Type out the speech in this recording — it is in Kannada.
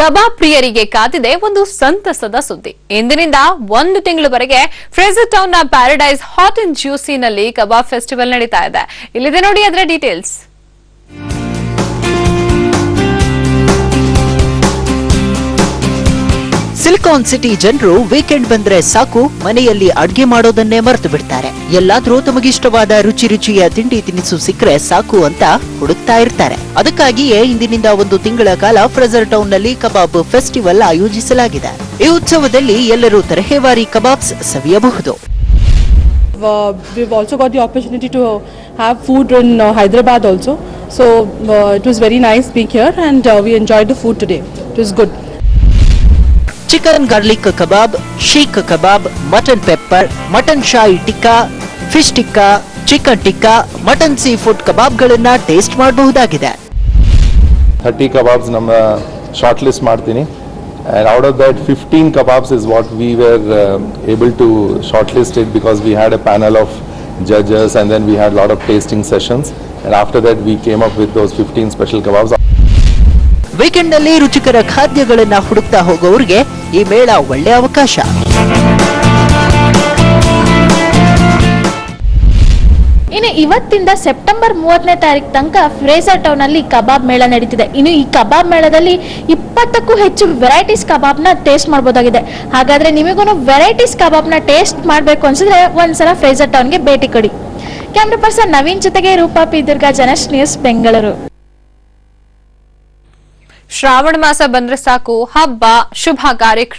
ಕಬಾಬ್ ಪ್ರಿಯರಿಗೆ ಕಾದಿದೆ ಒಂದು ಸಂತಸದ ಸುದ್ದಿ. ಇಂದಿನಿಂದ 1 ತಿಂಗಳವರೆಗೆ ಫ್ರೇಜರ್ ಟೌನ್ ನ ಪ್ಯಾರಡೈಸ್ ಹಾಟ್ ಅಂಡ್ ಜ್ಯೂಸಿನಲ್ಲಿ ಕಬಾಬ್ ಫೆಸ್ಟಿವಲ್ ನಡೀತಾ ಇದೆ. ಇಲ್ಲಿದೆ ನೋಡಿ ಅದರ ಡೀಟೇಲ್ಸ್. ಸಿಲಿಕಾನ್ ಸಿಟಿ ಜನರು ವೀಕೆಂಡ್ ಬಂದ್ರೆ ಸಾಕು ಮನೆಯಲ್ಲಿ ಅಡ್ಗೆ ಮಾಡೋದನ್ನೇ ಮರೆತು ಬಿಡ್ತಾರೆ. ಎಲ್ಲಾದ್ರೂ ತಮಗಿಷ್ಟವಾದ ರುಚಿಯ ತಿಂಡಿ ತಿನಿಸು ಸಿಕ್ಕರೆ ಸಾಕು ಅಂತ ಹುಡುಕ್ತಾ ಇರ್ತಾರೆ. ಅದಕ್ಕಾಗಿಯೇ ಇಂದಿನಿಂದ 1 ತಿಂಗಳ ಕಾಲ ಫ್ರೇಜರ್ ಟೌನ್ ನಲ್ಲಿ ಕಬಾಬ್ ಫೆಸ್ಟಿವಲ್ ಆಯೋಜಿಸಲಾಗಿದೆ. ಈ ಉತ್ಸವದಲ್ಲಿ ಎಲ್ಲರೂ ತರಹೇವಾರಿ kebabs ಸವಿಯಬಹುದು. We've also got the opportunity to have food in Hyderabad also. So it was very nice being here and we enjoyed the food today. It was good. Chicken garlic kebab, seekh kebab, mutton pepper, mutton shahi tikka, fish tikka, chicken tikka, mutton seafood ಕಬಾಬ್ಗಳನ್ನ ಟೇಸ್ಟ್ ಮಾಡಬಹುದಾಗಿದೆ. 30 kebabs ನಮ್ಮ ಶಾರ್ಟ್ ಲಿಸ್ಟ್ ಮಾಡ್ತೀನಿ. And out of that 15 kebabs is what we were able to shortlist it because we had a panel of judges and then we had a lot of tasting sessions and after that we came up with those 15 special kebabs. Weekend ನಲ್ಲಿ ರುಚಿಕರ ಖಾದ್ಯಗಳನ್ನ ಹುಡುಕ್ತಾ ಹೋಗೋರಿಗೆ ಈ ಮೇಳ ಒಳ್ಳೆ ಅವಕಾಶ. ಇನ್ನು ಇವತ್ತಿಂದ ಸೆಪ್ಟೆಂಬರ್ 30ನೇ ತಾರೀಕು ತನಕ ಫ್ರೇಜರ್ ಟೌನ್ ಅಲ್ಲಿ ಕಬಾಬ್ ಮೇಳ ನಡೀತಿದೆ. ಇನ್ನು ಈ ಕಬಾಬ್ ಮೇಳದಲ್ಲಿ 20ಕ್ಕೂ ಹೆಚ್ಚು ವೆರೈಟೀಸ್ ಕಬಾಬ್ನ ಟೇಸ್ಟ್ ಮಾಡಬಹುದಾಗಿದೆ. ಹಾಗಾದ್ರೆ ನಿಮಗೂ ವೆರೈಟೀಸ್ ಕಬಾಬ್ನ ಟೇಸ್ಟ್ ಮಾಡಬೇಕು ಅನ್ಸಿದ್ರೆ ಒಂದ್ಸಲ ಫ್ರೇಜರ್ ಟೌನ್ಗೆ ಭೇಟಿ ಕೊಡಿ. ಕ್ಯಾಮ್ರಾ ಪರ್ಸನ್ ನವೀನ್ ಜೊತೆಗೆ ರೂಪಾ ಪಿ ದುರ್ಗಾ, ಜನಶ್ ನ್ಯೂಸ್, ಬೆಂಗಳೂರು. ಶ್ರಾವಣ ಮಾಸ ಬಂದ್ರೆ ಸಾಕು ಹಬ್ಬ, ಶುಭ ಕಾರ್ಯಕ್ರಮ